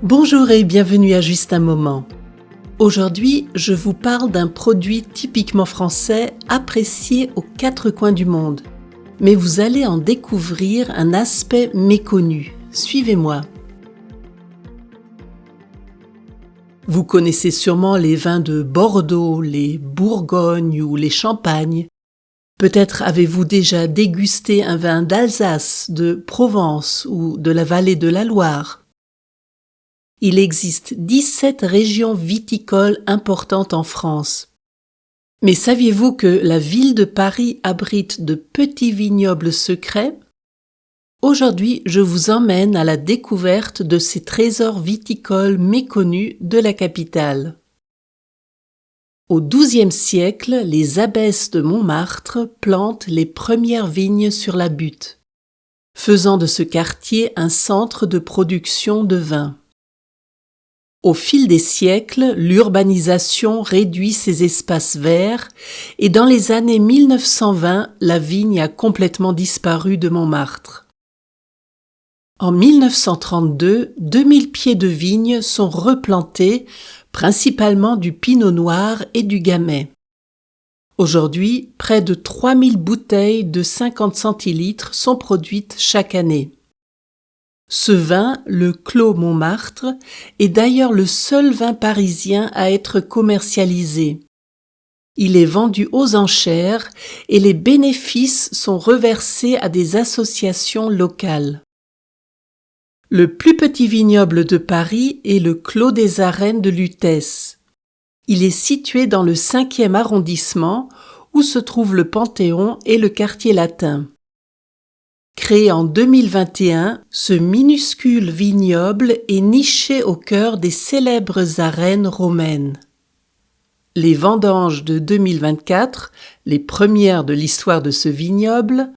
Bonjour et bienvenue à Juste un moment. Aujourd'hui, je vous parle d'un produit typiquement français apprécié aux quatre coins du monde. Mais vous allez en découvrir un aspect méconnu. Suivez-moi. Vous connaissez sûrement les vins de Bordeaux, les Bourgognes ou les Champagnes. Peut-être avez-vous déjà dégusté un vin d'Alsace, de Provence ou de la vallée de la Loire. Il existe 17 régions viticoles importantes en France. Mais saviez-vous que la ville de Paris abrite de petits vignobles secrets ? Aujourd'hui, je vous emmène à la découverte de ces trésors viticoles méconnus de la capitale. Au XIIe siècle, les abbesses de Montmartre plantent les premières vignes sur la butte, faisant de ce quartier un centre de production de vin. Au fil des siècles, l'urbanisation réduit ces espaces verts et dans les années 1920, la vigne a complètement disparu de Montmartre. En 1932, 2000 pieds de vignes sont replantés, principalement du pinot noir et du gamay. Aujourd'hui, près de 3000 bouteilles de 50 centilitres sont produites chaque année. Ce vin, le Clos Montmartre, est d'ailleurs le seul vin parisien à être commercialisé. Il est vendu aux enchères et les bénéfices sont reversés à des associations locales. Le plus petit vignoble de Paris est le Clos des Arènes de Lutèce. Il est situé dans le 5e arrondissement où se trouvent le Panthéon et le quartier latin. Créé en 2021, ce minuscule vignoble est niché au cœur des célèbres arènes romaines. Les vendanges de 2024, les premières de l'histoire de ce vignoble,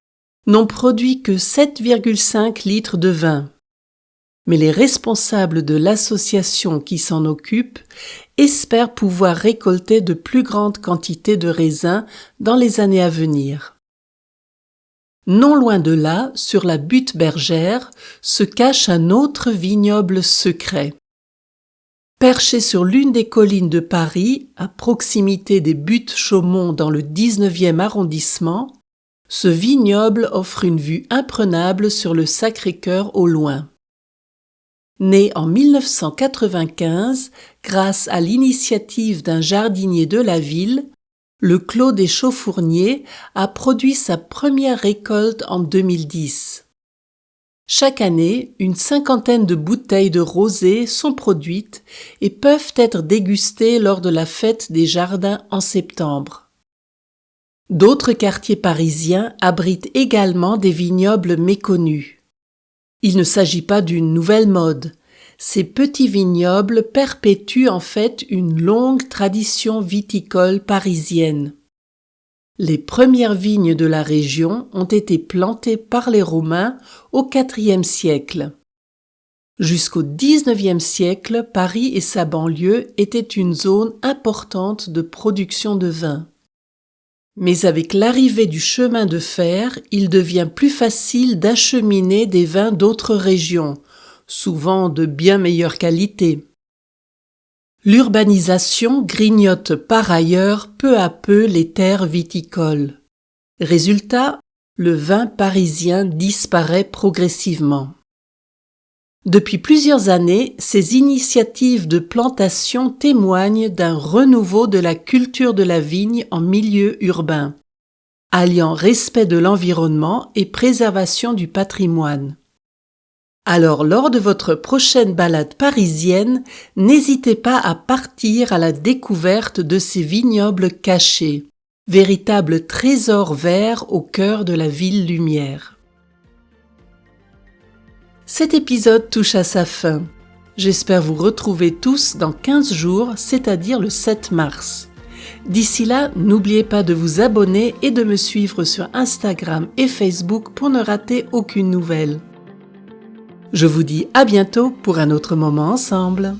n'ont produit que 7,5 litres de vin. Mais les responsables de l'association qui s'en occupe espèrent pouvoir récolter de plus grandes quantités de raisins dans les années à venir. Non loin de là, sur la butte bergère, se cache un autre vignoble secret. Perché sur l'une des collines de Paris, à proximité des buttes Chaumont dans le 19e arrondissement, ce vignoble offre une vue imprenable sur le Sacré-Cœur au loin. Né en 1995, grâce à l'initiative d'un jardinier de la ville, le Clos des Chaufourniers a produit sa première récolte en 2010. Chaque année, une cinquantaine de bouteilles de rosé sont produites et peuvent être dégustées lors de la fête des jardins en septembre. D'autres quartiers parisiens abritent également des vignobles méconnus. Il ne s'agit pas d'une nouvelle mode. Ces petits vignobles perpétuent en fait une longue tradition viticole parisienne. Les premières vignes de la région ont été plantées par les Romains au IVe siècle. Jusqu'au XIXe siècle, Paris et sa banlieue étaient une zone importante de production de vin. Mais avec l'arrivée du chemin de fer, il devient plus facile d'acheminer des vins d'autres régions, souvent de bien meilleure qualité. L'urbanisation grignote par ailleurs peu à peu les terres viticoles. Résultat, le vin parisien disparaît progressivement. Depuis plusieurs années, ces initiatives de plantation témoignent d'un renouveau de la culture de la vigne en milieu urbain, alliant respect de l'environnement et préservation du patrimoine. Alors, lors de votre prochaine balade parisienne, n'hésitez pas à partir à la découverte de ces vignobles cachés, véritables trésors verts au cœur de la ville lumière. Cet épisode touche à sa fin. J'espère vous retrouver tous dans 15 jours, c'est-à-dire le 7 mars. D'ici là, n'oubliez pas de vous abonner et de me suivre sur Instagram et Facebook pour ne rater aucune nouvelle. Je vous dis à bientôt pour un autre moment ensemble.